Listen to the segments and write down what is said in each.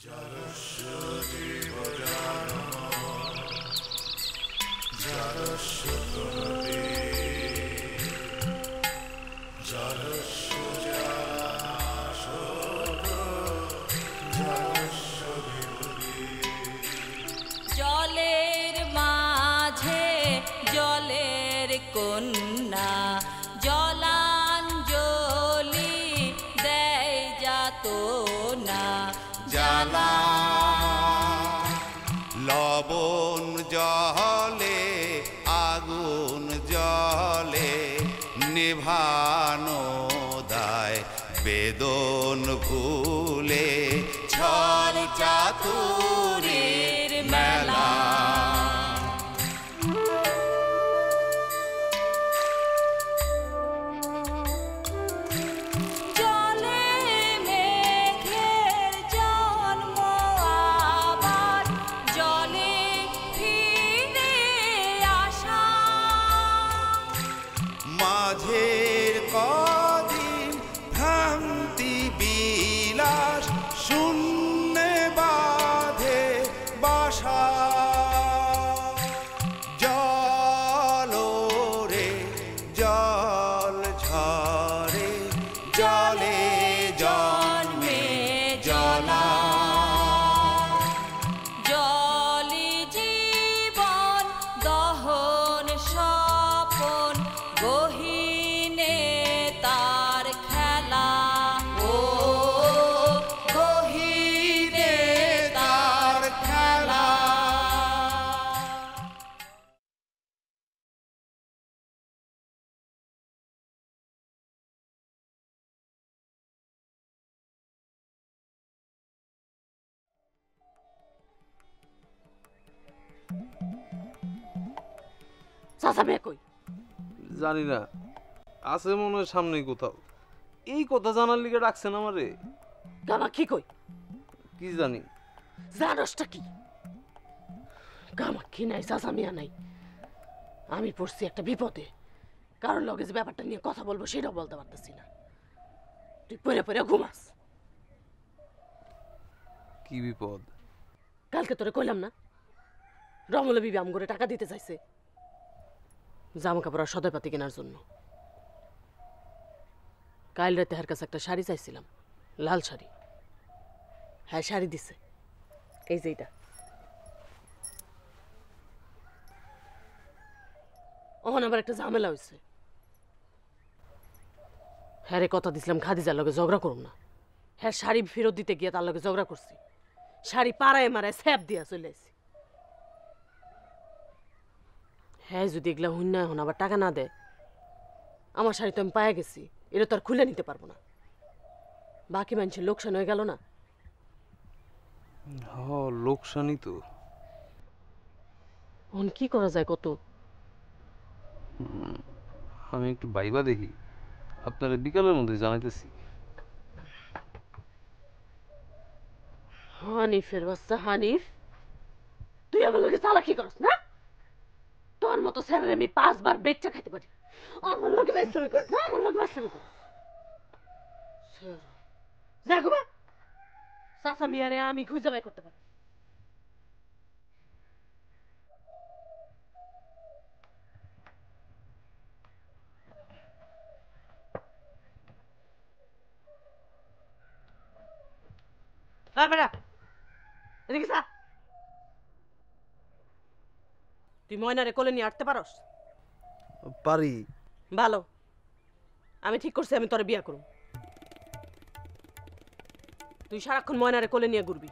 জলের মাঝে জলের কন্যা জলাঞ্জলি দেয় যাত না জ্বালা লবণ জলে আগুন জলে নিভানো দায় বেদন ভুলে ছল চাতুরীর মেলা জলে মেঘের জন্ম আবার জলে ফিরে আসা মাঝের কদিন ভ্রান্তি বিলাস শূন্যে বাঁধে বাসা জল রে জল ঝরে জলে জন্মে জলা জলি জীবন দহন স্বপন গহীনে তার খেলা ও গহীনে তার খেলা চাচা মেয়ে কই? জানি না, আছে মনে হয় সামনেই কোথাও। এই কথা জানার লিগে ডাকছেন আমারে? কামাক্ষী কই? কি জানি। জানোসটা কি? কামাক্ষী নাই, চাচা মিয়া নাই। আমি পড়ছি একটা বিপদে। কারোর লগে যে ব্যাপারটা নিয়ে কথা বলবো সেটাও বলতে পারতেছি না। তুই পড়ে পড়ে ঘুমাস। কি বিপদ? কালকে তোরে কইলাম না, রমলা বিবি আমগরে টাকা দিতে চাইছে জামা কাপড় আর সদাইপাতি কেনার জন্য। কাল রাতে হার কাছে একটা শাড়ি চাইছিলাম, লাল শাড়ি। হ্যাঁ, শাড়ি দিছে। এই যে এইটা। ওখানে আবার একটা ঝামেলা হয়েছে। হ্যাঁ রে, কথা দিছিলাম খাদিজার লগে ঝগড়া করুম না। হ্যাঁ, শাড়ি ফেরত দিতে গিয়ে তার লগে ঝগড়া করছি। শাড়ি পাড়ায় মারায় স্যাপ দিয়া চলে আসছি। হ্যাঁ, যদি এগুলা হইন না এখন আবার টাকা না দেয়, আমার শাড়ি তো আমি পায়ে গেছি, এটা তো আর খুলে নিতে পারবো না। বাকি মানুষের লোকসান হয়ে গেল না। হ, লোকসানই তো। এখন কি করা যায় কত? আমি একটু বাইবা দেখি, আপনারা বিকালের মধ্যে জানাইতেছি। হানিফের বাচ্চা হানিফ, তুই আমার লোকে চালাকি করস না? তোর মতো স্যারের আমি 5 বার বেচ্চা খাইতে পারি। আমার লোকে বেচ্চামি কর, আমার লোকে বেচ্চামি কর। যা ঘুমা। চাচা মিয়ারে আমি খুঁজে বাই করতে পারি। তুই ময়নারে কোলে নিয়ে আটতে পারস? পারি। ভালো, আমি ঠিক করছি আমি তোরে বিয়া করব। তুই সারাক্ষণ ময়নারে কোলে নিয়ে ঘুরবি।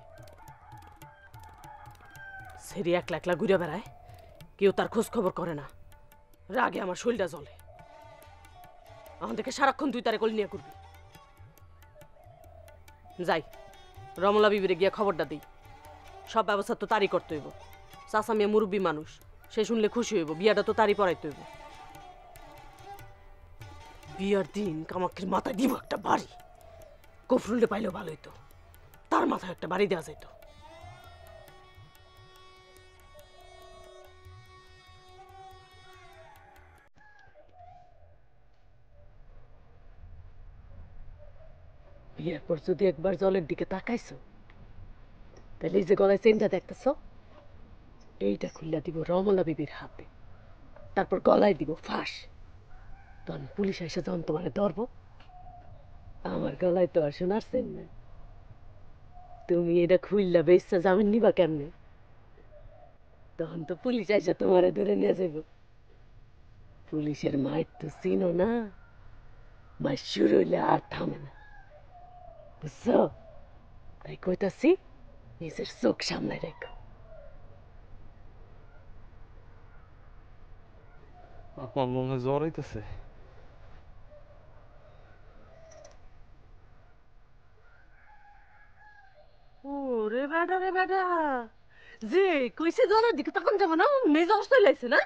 সেরি একলা একলা ঘুরে বেড়ায়, কেউ তার খোঁজ খবর করে না। রাগে আমার শরীরটা জ্বলে। এখন থেকে সারাক্ষণ তুই তারে কোলে নিয়ে ঘুরবি। যাই, রমলা বিবিরে গিয়া খবরটা দিই। সব ব্যবস্থা তো তারই করতে হইব। চাচা মিয়া মুরব্বী মানুষ, সে শুনলে খুশি হইব। বিয়াটা তো তারই পড়াইতে হইব। বিয়ার দিন কামাক্ষীর মাথায় দিব একটা বাড়ি। কফরুলটা পাইলেও ভালো হইতো, তার মাথায় একটা বাড়ি দেওয়া যাইতো। বিয়ের পর যদি একবার জলের দিকে তাকাইছো, তাহলে এই যে গলায় চেনটা দেখতেছ, এইটা খুললা দিব রমলা বিবির হাতে, তারপর গলায় দিব ফাঁস। তখন পুলিশ এসে যখন তোমার ধরবো, আমার গলায় তো আর শোনার চেন না। তুমি এটা খুললা বেচা জামিন নিবা কেমনে? তখন তো পুলিশ এসে তোমারে ধরে নিয়ে যাবো। পুলিশের মায়ের তো চিনো না, মায়ের শুরু হইলে আর থামে না, বুঝছো? তাই কইতাছি, নিজের চোখ সামনে রেখো। আমার মনে হয় জ্বর হইতেছে। ও রে বেটা, রে বেটা, যে কইছে জনের দিকে তখন যাবো না, মেজাজ চলাইছে না?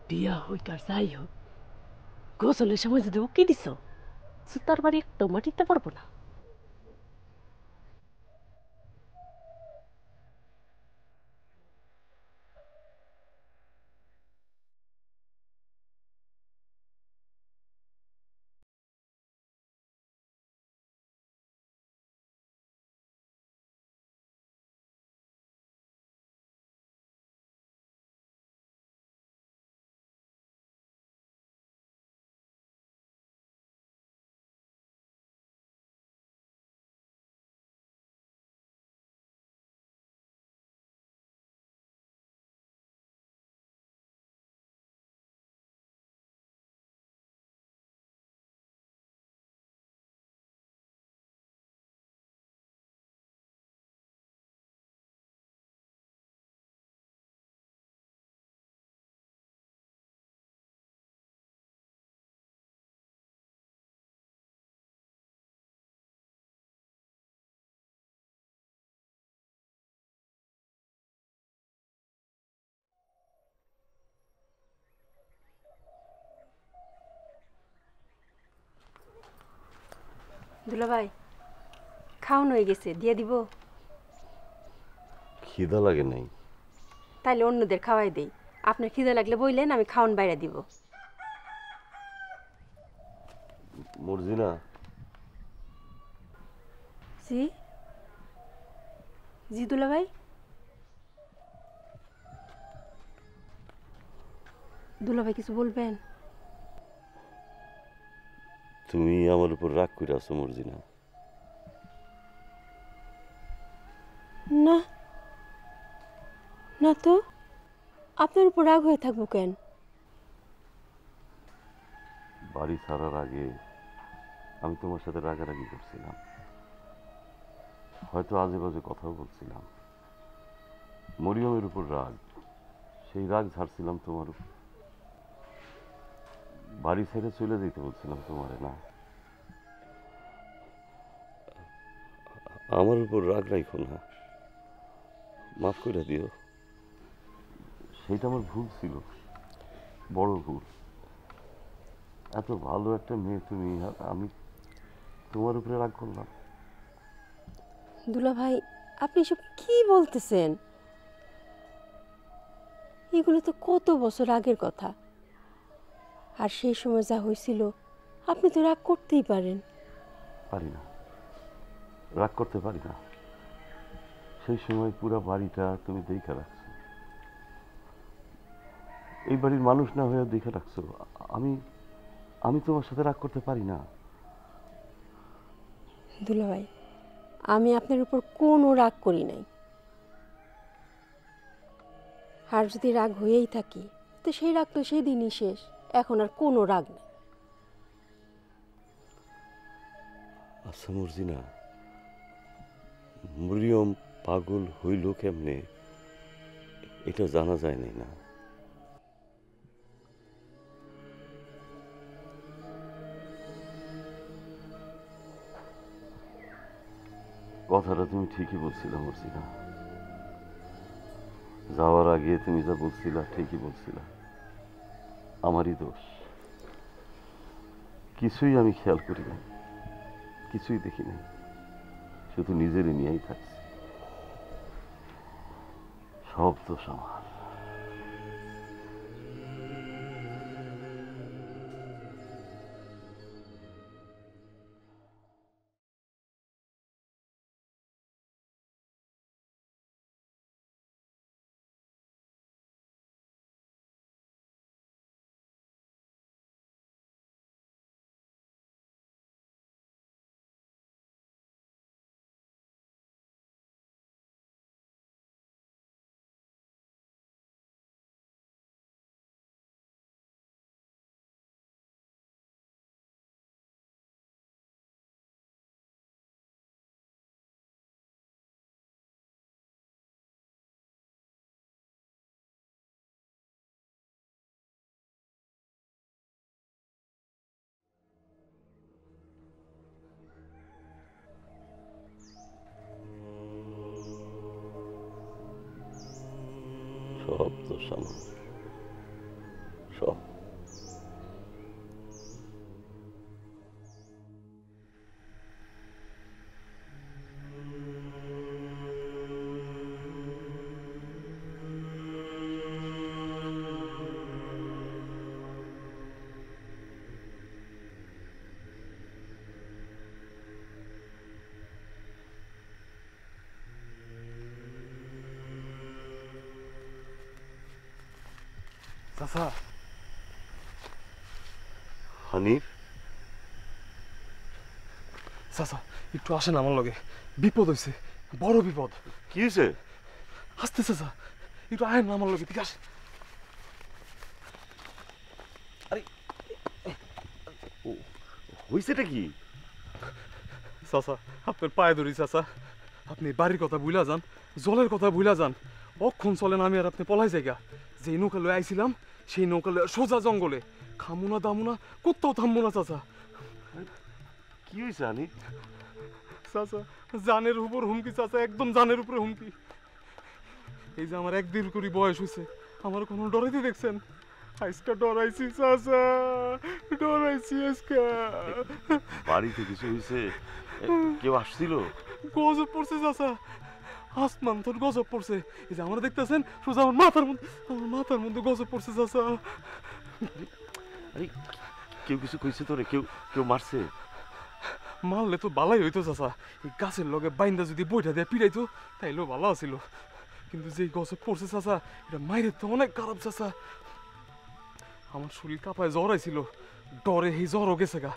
বিয়া হইত আর যাই হোক, গোসলের সময় যদি উকি দিছ, তার বাড়ি একটু মাটিতে পারবো না। দুলাভাই, খাওন হয়ে গেছে, দিয়ে দিব? খিদা লাগে নাই। তাইলে অন্যদের খাওয়াই দেই। আপনার খিদে লাগলে বইলেন, আমি খাওন বাইরে দিব। মর্জিনা, জি জি দুলাভাই। দুলাভাই কিছু বলবেন? তুমি আমার উপর রাগ করে আছো মর্জিনা? না না তো, আপনার উপর রাগ হয়ে থাকবো কেন? বাড়ি ছাড়ার আগে আমি তোমার সাথে রাগারাগি করছিলাম, হয়তো আজে বাজে কথাও বলছিলাম। মরিয়মের উপর রাগ, সেই রাগ ঝাড়ছিলাম তোমার উপর। বাড়ি ছেড়ে চলে যেতে বলছিলাম তোমারে, না? আমার উপর রাগ রাখো না, মাফ করে দিও। সেটা আমার ভুল ছিল, বড় ভুল। এত ভালো একটা মেয়ে তুমি, আর আমি তোমার উপরে রাগ করলাম। দুলাভাই, আপনি সব কি বলতেছেন? এগুলো তো কত বছর আগের কথা, আর সেই সময় যা হয়েছিল আপনি তো রাগ করতেই পারেন। পারি না, রাগ করতে পারি না। সেই সময় পুরো বাড়িটা তুমি দেখে রাখছো, এই বাড়ির মানুষ না হয়ে দেখে রাখছো। আমি আমি তোমার সাথে রাগ করতে পারি না। দুলাভাই, আমি আপনার উপর কোনো রাগ করি নাই। আর যদি রাগ হয়েই থাকি, তো সেই রাগ তো সেই দিনই শেষ, এখন আর কোনো রাগ নেই। আচ্ছা মর্জিনা, মরিয়ম পাগল হইল কেমনে, এটা জানা যায় নাই না? কথাটা তুমি ঠিকই বলছিলা মর্জিনা, যাওয়ার আগে তুমি যা বলছিলা ঠিকই বলছিলা। আমারই দোষ, কিছুই আমি খেয়াল করি নাই, কিছুই দেখি নাই, শুধু নিজেরই নিয়েই থাকছি। সব দোষ আমার। সমস্যা না, সব চাচা হানিফ। চাচা একটু আসেন আমার লগে, বিপদ হয়েছে, বড় বিপদ। কি হয়েছে? আসতে চাচা একটু আয়েন না আমার লগে, ঠিক আছে? হয়েছেটা কি? চাচা আপনার পায়ে ধরি চাচা, আপনি বাড়ির কথা ভুলা যান, জলের কথা ভুলা যান, অক্ষণ চলেন আমি আর আপনি পলাই জায়গা। যেই নৌকা লয়ে আইছিলাম সেই নৌকা লয়ে সোজা জঙ্গলে, খামুনা দামুনা কোথাও থামবো না চাচা। কি হয়েছে হানিফ? চাচা জানের উপর হুমকি চাচা, একদম জানের উপরে হুমকি। এই যে আমার 1-1.5 করে বয়স হয়েছে, আমার কোনো ডরাইতে দেখছেন? আজকে ডরাইছি চাচা, ডরাইছি আজকে। বাড়িতে কিছু হয়েছে? কেউ আসছিল? গজব পড়ছে চাচা, আসমান তোর গজব পড়ছে। এই যে আমরা দেখতেছেন সোজা আমার মাথার মধ্যে গজব পড়ছে চাচা। আরে কেউ কিছু কইছে তোরে? কেউ কেউ মারছে? মারলে তো ভালোই হইতো চাচা, এই গাছের লগে বাইন্দা যদি বইটা দিয়ে পিড়াইতো তাইলেও ভালো আছিল, কিন্তু যে গজব পড়ছে চাচা এটা মাইরের তো অনেক খারাপ চাচা। আমার শরীর কাঁপায় জ্বর আইছিল, ডরে এই জ্বরও গেছে গা।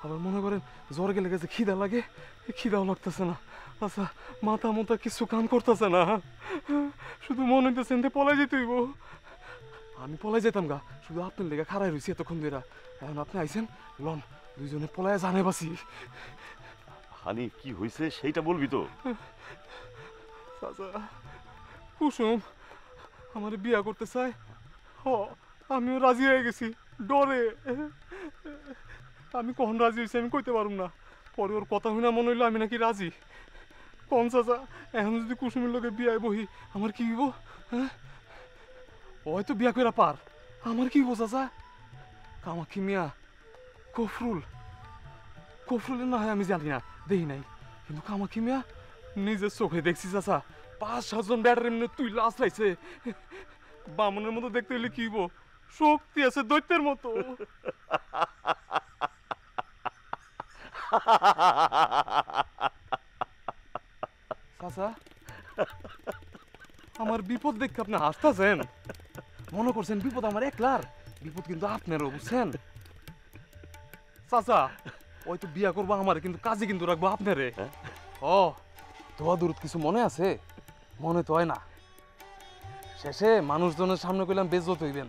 আবার মনে করেন জ্বর গেলে গেছে খিদা লাগে, খিদাও লাগতেছে না আচ্ছা, মাথা মোথা কিছু কাম করতেছে না, শুধু মনে হইতেছে এনতে পলাই যেতে হইব। আমি পলাই যেতাম গা, শুধু আপনার লেগে খাড়াই রয়েছি এতক্ষণ ধরে। এখন আপনি আইছেন, লন দুইজনে পলায় জানে বাসি। হানিফ কি হয়েছে সেইটা বলবি তো? চাচা কুসুম আমার বিয়া করতে চায়, হ আমিও রাজি হয়ে গেছি, ডরে। আমি কখন রাজি হয়েছি আমি কইতে পারুম না, পরে ওর কথা শুনে মনে হইলো আমি নাকি রাজি। কোন চাচা এখন যদি কুসুমের লোকে বিয়ায় বহি আমার কি হইব? হ্যাঁ হয়তো বিয়া কইরা পার, আমার কি হইব চাচা? কামাক্ষী মিয়া, কফরুলের না হয় আমি জানি না, দেখি নাই, কিন্তু কামাক্ষী মিয়া নিজের চোখে দেখছি চাচা, 5-7 জন ব্যাটার এমনি তুই লাশ লাইছে। বামনের মতো দেখতে হইলে কি হইব? শক্তি আছে দৈত্যের মতো। চাচা আমার বিপদ দেখে আপনি হাসতেছেন, মনে করছেন বিপদ আমার একলার? বিপদ কিন্তু আপনারও, বুঝছেন চাচা? ওই তো বিয়া করবো আমার, কিন্তু কাজে কিন্তু রাখবো আপনারে। ও ধোয়া দূর কিছু মনে আছে? মনে তো হয় না, শেষে মানুষজনের সামনে কইলাম বেজ্জত হইবেন।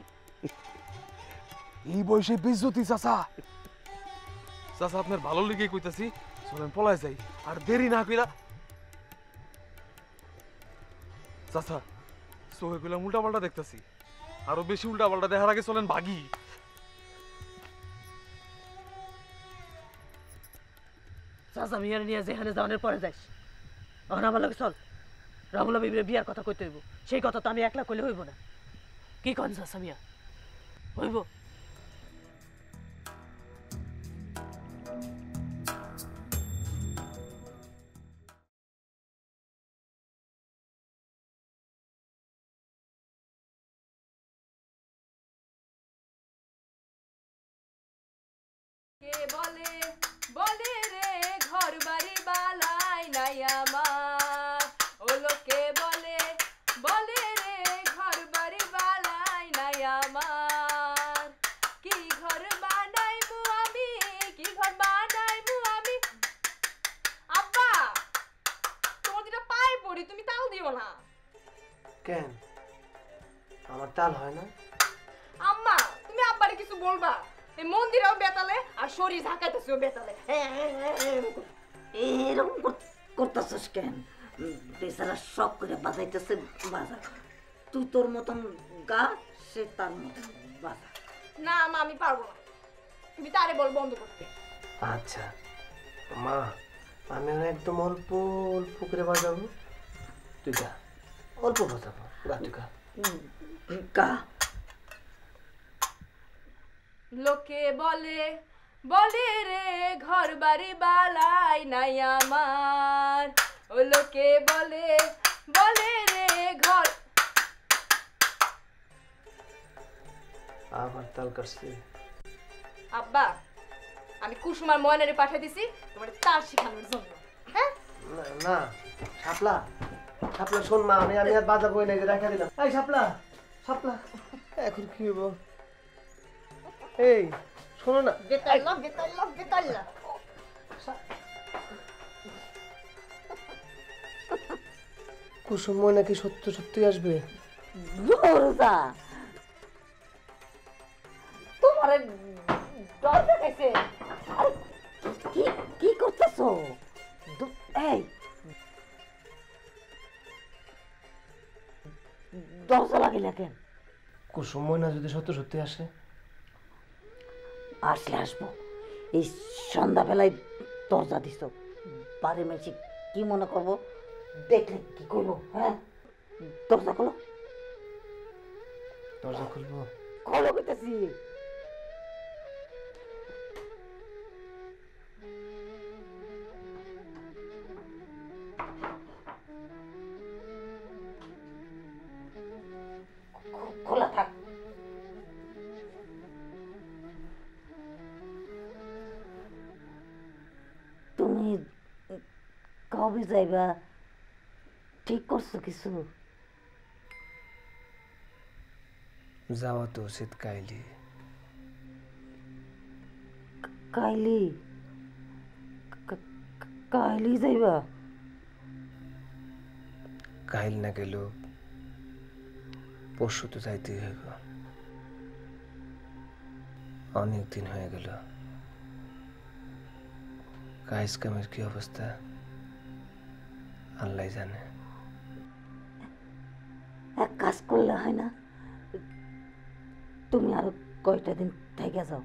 এই বয়সে বেজ্জতি চাচা? চাচা আপনার ভালো লেগে কইতাছি, চলেন পলায় যাই, আর দেরি না কইলা। চাচা চোখে কইলাম উল্টা পাল্টা দেখতেছি, আরো বেশি উল্টা পাল্টা দেখার আগে চলেন ভাগি। চাচা মিয়ার নিয়ে যেখানে যাওয়ানোর পরে যাইস, এখন আমার লগে চল, রমলা বিবির বিয়ার কথা কইতে হইব। সেই কথা তো আমি একলা কইলে হইব না, কি কন চাচা মিয়া? হইব? কে বলে বলে রে ঘর বাড়ি বালাই নাই আমার, ও লোকে বলে বলে রে ঘর বাড়ি বালাই নাই আমার। কি ঘর বানাইবো আমি, কি ঘর বানাইবো আমি। আব্বা তোমার দুটা পায়ে পড়ি, তুমি তাল দিও না। কেন আমার তাল হয় না? আম্মা তুমি আব্বারে কিছু বলবা? এই মন্দিরেও বেতালে আর শরীর ঝাঁকাইতেছেও বেতালে। এরকম করতেছিস কেন? বেচারা শখ করে বাজাইতেছে, বাজা। তুই তোর মতন গা, সে তার মতন বাজা। না মা আমি পারবো না, তুমি তারে বল বন্ধ করতে। আচ্ছা মা, আমি একদম অল্প অল্প করে বাজাবো, তুই গা, অল্প বাজাবো, গা তুই গা। গা। লোকে বলে বলে রে ঘর বাড়ি বালাই নাই আমার, ও লোকে বলে বলে রে ঘর। আবার তাল কাটছে। আব্বা, আমি কুসুমার ময়নারে পাঠিয়ে দিছি তোমার তার শেখানোর জন্য। হ্যাঁ না শাপলা, শাপলা শোন মা, আমি আর বাজাবো না, রেখে দিলাম। এই শাপলা, শাপলা এখন কি হইব? এই শোনো না, কুসুম ময়না কি সত্য সত্যি আসবে? দরজা তোমারে ডর দেখাইছে। আরে কি কি করতেছো? এই দরজা লাগিলা কেন? কুসুম ময়না যদি সত্য সত্যি আসে? আসলে আসবো। এই সন্ধ্যাবেলায় দরজা দিছ, বাড়ির মেয়েছি কি মনে করবো, দেখলে কি করবো? হ্যাঁ দরজা খোলো। দরজা খুলবো? খোলো কইতেছি। খোলা থাক। তুমি কবে যাইবা ঠিক করছো কিছু? যাওয়া তো উচিত কাইলি। কাইলি? কাইলি যাইবা? কাইল না গেল পরশু তো যাইতেই হইব। অনেক দিন হয়ে গেল। কাজ কামের কি অবস্থা আল্লাহ জানে। এক কাজ করলে হয় না, তুমি আরো কয়টা দিন থেকে যাও।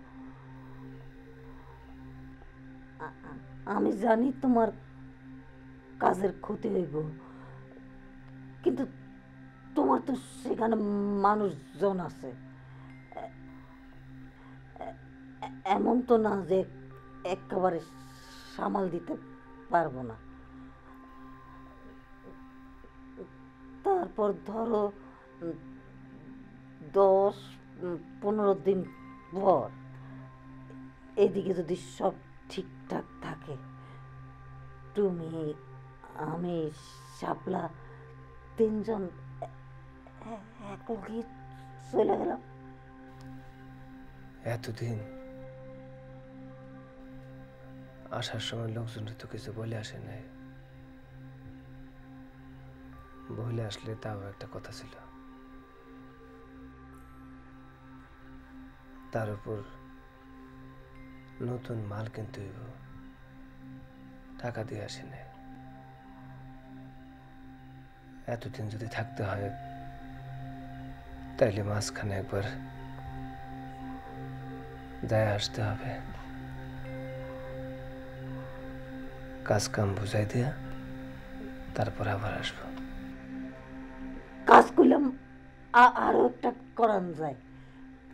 আমি জানি তোমার কাজের ক্ষতি হইব, কিন্তু তোমার তো সেখানে মানুষজন আছে। এমন তো না যে একেবারে সামাল দিতে পারবো না। তারপর ধরো 10-15 দিন পর এদিকে যদি সব ঠিকঠাক থাকে, তুমি আমি শাপলা তিনজন একলগে চলে গেলাম। এতদিন আসার সময় লোকজন তো কিছু বলে আসে নাই। বলে আসলে তাও একটা কথা ছিল। তার উপর নতুন মাল কিনতে হইব, টাকা দিয়ে আসে নাই। এতদিন যদি থাকতে হয় তাইলে মাঝখানে একবার যায় আসতে হবে। কাজ কাম বুঝাই দিয়া তারপর আবার আসবো। কাজ করলাম আরো একটা করান যায়।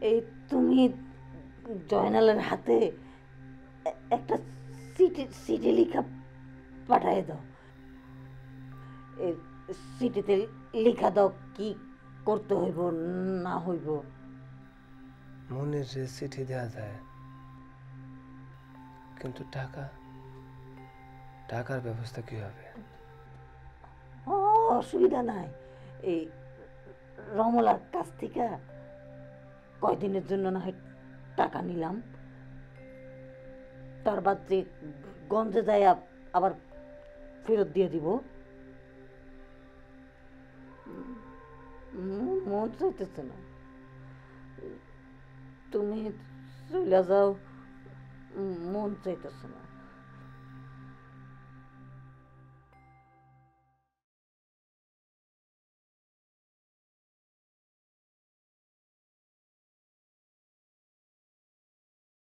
এই তুমি জয়নালের হাতে একটা চিঠি লিখা পাঠাই দাও। এই চিঠিতে লিখা দাও কি করতে হইব না হইব। মনের যে চিঠি দেওয়া যায়, কিন্তু টাকার ব্যবস্থা কি হবে? অসুবিধা নাই। এই রমলার কাছ থেকে কয়দিনের জন্য না হয় টাকা নিলাম, তার বাদ যে গঞ্জে যায় আবার ফেরত দিয়ে দিব। মন চাইতেছে না, তুমি চলে যাও, মন চাইতেছে না।